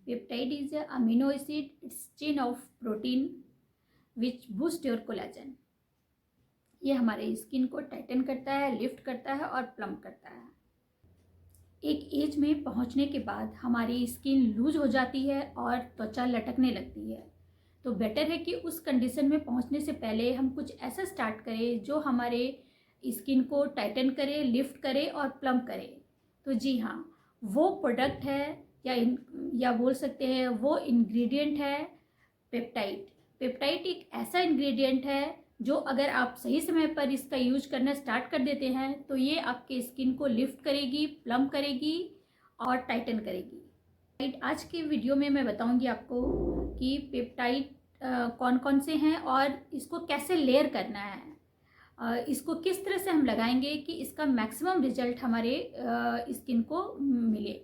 Peptide is a amino acid, it's chain of protein which boost your collagen. ये हमारे skin को Titan करता है, लिफ्ट करता है और प्लम्प करता है। एक एज में पहुंचने के बाद हमारी स्किन लूज हो जाती है और त्वचा लटकने लगती है, तो बेटर है कि उस कंडीशन में पहुंचने से पहले हम कुछ ऐसा स्टार्ट करें जो हमारे स्किन को टाइटन करे, लिफ्ट करे और प्लम्प करे। तो जी हाँ, वो प्रोडक्ट है या बोल सकते हैं वो इंग्रेडिएंट है पेप्टाइड। पेप्टाइड एक ऐसा इंग्रेडिएंट है जो अगर आप सही समय पर इसका यूज करना स्टार्ट कर देते हैं तो ये आपके स्किन को लिफ्ट करेगी, प्लम्प करेगी और टाइटन करेगी। आज के वीडियो में मैं बताऊंगी आपको कि पेप्टाइड कौन कौन से हैं और इसको कैसे लेयर करना है, इसको किस तरह से हम लगाएंगे कि इसका मैक्सिमम रिजल्ट हमारे स्किन को मिले।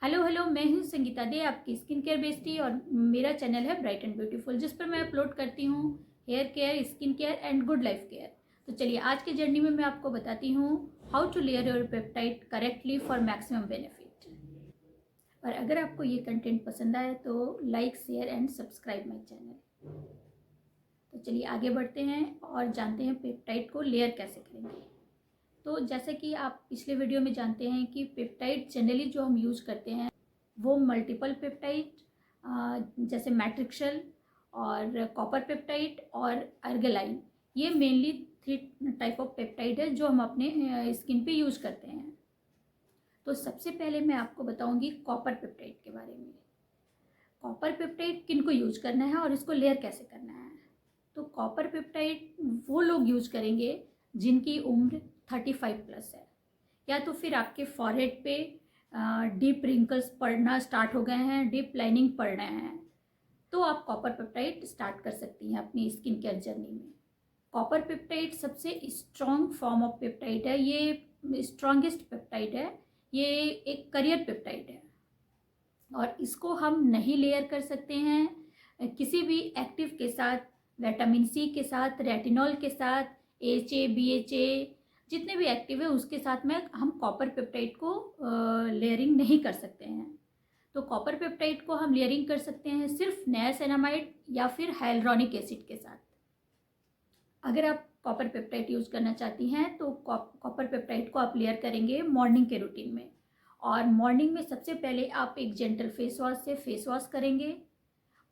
हेलो, मैं हूँ संगीता दे, आपकी स्किन केयर बेस्टी, और मेरा चैनल है ब्राइट एंड ब्यूटीफुल, जिस पर मैं अपलोड करती हूँ hair care, skin care and good life care. तो चलिए आज के जर्नी में मैं आपको बताती हूँ how to layer your peptide correctly for maximum benefit. और अगर आपको ये कंटेंट पसंद आए तो like, share and subscribe my channel. तो चलिए आगे बढ़ते हैं और जानते हैं पेप्टाइड को लेयर कैसे करेंगे। तो जैसे कि आप पिछले वीडियो में जानते हैं कि पेप्टाइड जनरली जो हम यूज करते हैं वो मल्टीपल पेप्टाइड जैसे मैट्रिक्सल और कॉपर पेप्टाइड और अर्गेलाइन, ये मेनली 3 टाइप ऑफ पेप्टाइड है जो हम अपने स्किन पे यूज करते हैं। तो सबसे पहले मैं आपको बताऊंगी कॉपर पेप्टाइड के बारे में। कॉपर पेप्टाइड किन को यूज करना है और इसको लेयर कैसे करना है। तो कॉपर पेप्टाइड वो लोग यूज करेंगे जिनकी उम्र 35+ है, या तो फिर आपके फॉरहेड पे डीप रिंकल्स पड़ना स्टार्ट हो गए हैं, डीप लाइनिंग पड़ रहे हैं, तो आप कॉपर पेप्टाइड स्टार्ट कर सकती हैं अपनी स्किन केयर जर्नी में। कॉपर पेप्टाइड सबसे स्ट्रॉन्ग फॉर्म ऑफ पेप्टाइड है, ये स्ट्रॉन्गेस्ट पेप्टाइड है, ये एक करियर पेप्टाइड है और इसको हम नहीं लेयर कर सकते हैं किसी भी एक्टिव के साथ, विटामिन सी के साथ, रेटिनॉल के साथ, AHA, BHA, जितने भी एक्टिव है उसके साथ में हम कॉपर पेप्टाइड को लेयरिंग नहीं कर सकते हैं। तो कॉपर पेप्टाइड को हम लेयरिंग कर सकते हैं सिर्फ नियासिनामाइड या फिर हाइलुरोनिक एसिड के साथ। अगर आप कॉपर पेप्टाइड यूज करना चाहती हैं तो कॉपर पेप्टाइड को आप लेयर करेंगे मॉर्निंग के रूटीन में, और मॉर्निंग में सबसे पहले आप एक जेंटल फेस वॉश से फेस वॉश करेंगे।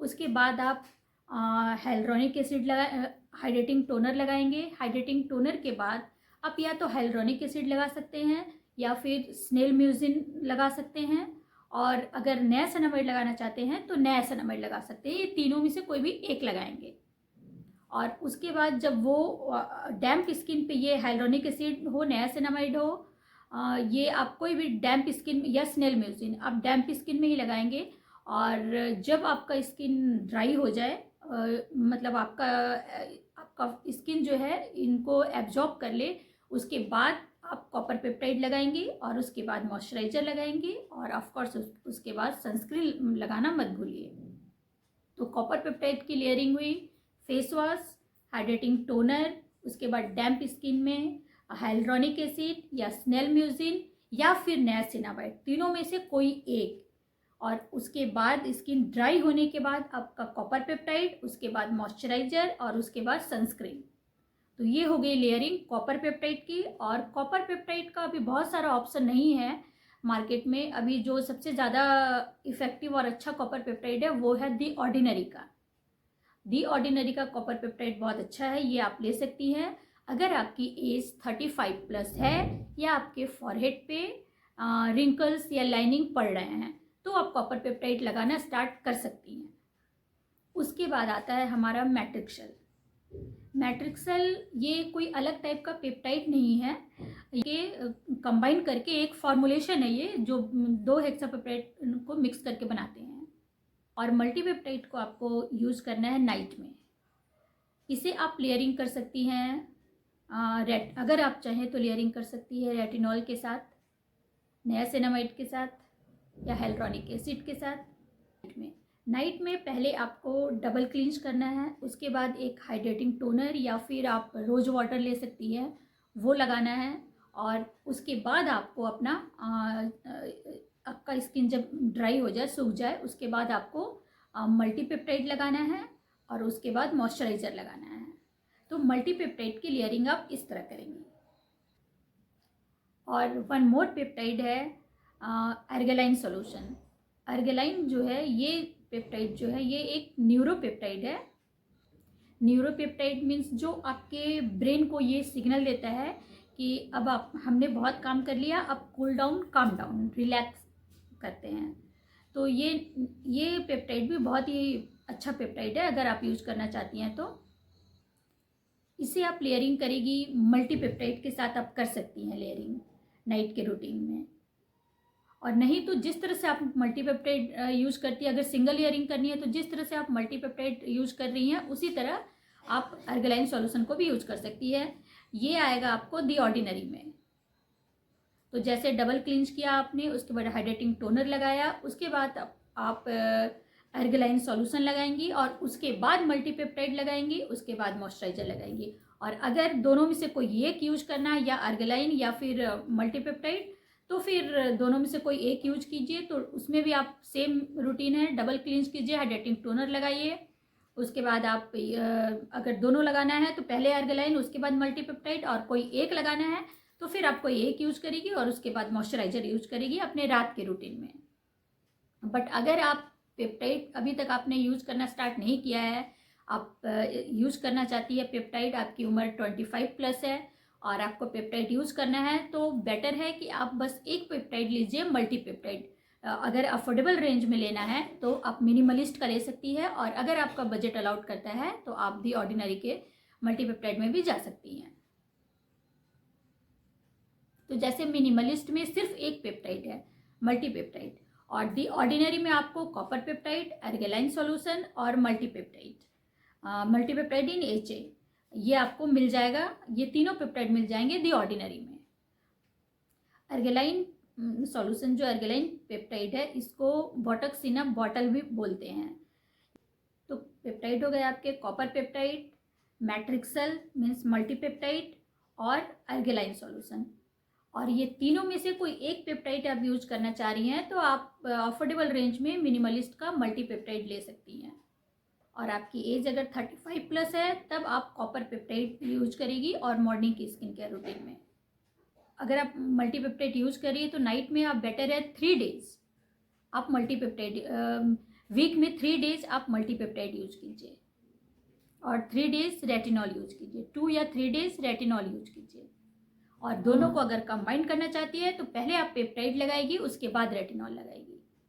उसके बाद आप हाइलुरोनिक एसिड हाइड्रेटिंग टोनर लगाएंगे। हाइड्रेटिंग टोनर के बाद आप या तो हाइलुरोनिक एसिड लगा सकते हैं या फिर स्नेल म्यूजिन लगा सकते हैं, और अगर नियासिनामाइड लगाना चाहते हैं तो नियासिनामाइड लगा सकते हैं। ये तीनों में से कोई भी एक लगाएंगे। और उसके बाद जब वो डैम्प स्किन पे, ये हाइलुरोनिक एसिड हो, नियासिनामाइड हो, ये आप कोई भी डैम्प स्किन या स्नेल म्यूजिन आप डैम्प स्किन में ही लगाएंगे। और जब आपका स्किन ड्राई हो जाए, मतलब आपका स्किन जो है इनको एब्जॉर्ब कर ले, उसके बाद आप कॉपर पेप्टाइड लगाएंगे और उसके बाद मॉइस्चराइजर लगाएंगे, और ऑफ कोर्स उसके बाद सनस्क्रीन लगाना मत भूलिए। तो कॉपर पेप्टाइड की लेयरिंग हुई, फेस वॉश, हाइड्रेटिंग टोनर, उसके बाद डैम्प स्किन में हाइलुरोनिक एसिड या स्नेल म्यूजिन या फिर नियासिनामाइड, तीनों में से कोई एक, और उसके बाद स्किन ड्राई होने के बाद आपका कॉपर पेप्टाइड, उसके बाद मॉइस्चराइजर और उसके बाद सनस्क्रीन। तो ये हो गई लेयरिंग कॉपर पेप्टाइड की। और कॉपर पेप्टाइड का अभी बहुत सारा ऑप्शन नहीं है मार्केट में। अभी जो सबसे ज़्यादा इफेक्टिव और अच्छा कॉपर पेप्टाइड है वो है दी ऑर्डिनरी का। दी ऑर्डिनरी का कॉपर पेप्टाइड बहुत अच्छा है, ये आप ले सकती हैं अगर आपकी एज 35+ है या आपके फॉरहेड पे रिंकल्स या लाइनिंग पड़ रहे हैं, तो आप कॉपर पेप्टाइड लगाना स्टार्ट कर सकती हैं। उसके बाद आता है हमारा मैट्रिक्सल। मैट्रिक्सल ये कोई अलग टाइप का पेप्टाइड नहीं है, ये कंबाइन करके एक फॉर्मुलेशन है, ये जो 2 हेक्सापेप्टाइड को मिक्स करके बनाते हैं। और मल्टीपेप्टाइड को आपको यूज़ करना है नाइट में। इसे आप लेयरिंग कर सकती हैं, अगर आप चाहें तो लेयरिंग कर सकती है रेटिनॉल के साथ, नियासिनामाइड के साथ या हाइलुरोनिक एसिड के साथ। नाइट में पहले आपको डबल क्लींच करना है, उसके बाद एक हाइड्रेटिंग टोनर या फिर आप रोज वाटर ले सकती है वो लगाना है, और उसके बाद आपको अपना आपका स्किन जब ड्राई हो जाए, सूख जाए, उसके बाद आपको मल्टीपेप्टाइड लगाना है और उसके बाद मॉइस्चराइज़र लगाना है। तो मल्टीपेप्टाइड की लेयरिंग आप इस तरह करेंगे। और वन मोर पेप्टाइड है अर्गेलाइन सॉल्यूशन। अर्गेलाइन जो है, ये पेप्टाइड जो है, ये एक न्यूरोपेप्टाइड है। न्यूरोपेप्टाइड मीन्स जो आपके ब्रेन को ये सिग्नल देता है कि अब आप हमने बहुत काम कर लिया, अब cool down, calm down, relax करते हैं। तो ये पेप्टाइड भी बहुत ही अच्छा पेप्टाइड है। अगर आप यूज़ करना चाहती हैं तो इसे आप लेयरिंग करेगी मल्टीपेप्टाइड के साथ आप कर सकती हैं लेयरिंग नाइट के रूटीन में। और नहीं तो जिस तरह से आप मल्टीपेप्टाइड यूज़ करती है, अगर सिंगल लेयरिंग करनी है तो जिस तरह से आप मल्टीपेप्टाइड यूज़ कर रही हैं उसी तरह आप अर्गेलाइन सॉल्यूशन को भी यूज़ कर सकती है। ये आएगा आपको दी ऑर्डिनरी में। तो जैसे डबल क्लींस किया आपने, उसके बाद हाइड्रेटिंग टोनर लगाया, उसके बाद आप अर्गेलाइन सॉल्यूशन लगाएंगी और उसके बाद मल्टीपेप्टाइड लगाएंगी, उसके बाद मॉइस्चराइजर लगाएंगी। और अगर दोनों में से कोई एक यूज़ करना है, या अर्गेलाइन या फिर मल्टीपेप्टाइड, तो फिर दोनों में से कोई एक यूज कीजिए। तो उसमें भी आप सेम रूटीन है, डबल क्लींस कीजिए, हाइड्रेटिंग टोनर लगाइए, उसके बाद आप अगर दोनों लगाना है तो पहले अर्गेलाइन, उसके बाद मल्टीपेप्टाइड, और कोई एक लगाना है तो फिर आप कोई एक यूज करेगी और उसके बाद मॉइस्चराइजर यूज करेगी अपने रात के रूटीन में। बट अगर आप पेप्टाइड अभी तक आपने यूज करना स्टार्ट नहीं किया है, आप यूज करना चाहती है पेप्टाइड, आपकी उम्र 25+ है और आपको पेप्टाइड यूज़ करना है, तो बेटर है कि आप बस एक पेप्टाइड लीजिए मल्टीपेप्टाइड। अगर अफोर्डेबल रेंज में लेना है तो आप मिनिमलिस्ट का ले सकती है, और अगर आपका बजट अलाउड करता है तो आप दी ऑर्डिनरी के मल्टीपेप्टाइड में भी जा सकती हैं। तो जैसे मिनिमलिस्ट में सिर्फ एक पेप्टाइड है मल्टीपेप्टाइड, और दी ऑर्डिनरी में आपको कॉपर पेप्टाइड, अर्गेलाइन सॉल्यूशन और मल्टीपेप्टाइड इन HA ये आपको मिल जाएगा। ये तीनों पेप्टाइड मिल जाएंगे दी ऑर्डिनरी में। अर्गेलाइन सॉल्यूशन जो अर्गेलाइन पेप्टाइड है, इसको बोटॉक्सिनम बॉटल भी बोलते हैं। तो पेप्टाइड हो गए आपके कॉपर पेप्टाइड, मैट्रिक्सल मीन्स मल्टीपेप्टाइड और अर्गेलाइन सॉल्यूशन। और ये तीनों में से कोई एक पेप्टाइड आप यूज करना चाह रही हैं तो आप अफोर्डेबल रेंज में मिनिमलिस्ट का मल्टीपेप्टाइड ले सकती हैं। और आपकी एज अगर 35+ है तब आप कॉपर पेप्टाइड यूज करेगी और मॉर्निंग की स्किन केयर रूटीन में। अगर आप मल्टीपेप्टाइड यूज करिए तो नाइट में आप बेटर है 3 डेज आप मल्टीपेप्टाइड, वीक में 3 डेज आप मल्टीपेप्टाइड यूज कीजिए और 3 डेज रेटिनॉल यूज कीजिए, 2 या 3 डेज रेटिनॉल यूज कीजिए। और दोनों को अगर कंबाइन करना चाहती है तो पहले आप पेप्टाइड लगाएगी, उसके बाद रेटिनॉल लगाएगी।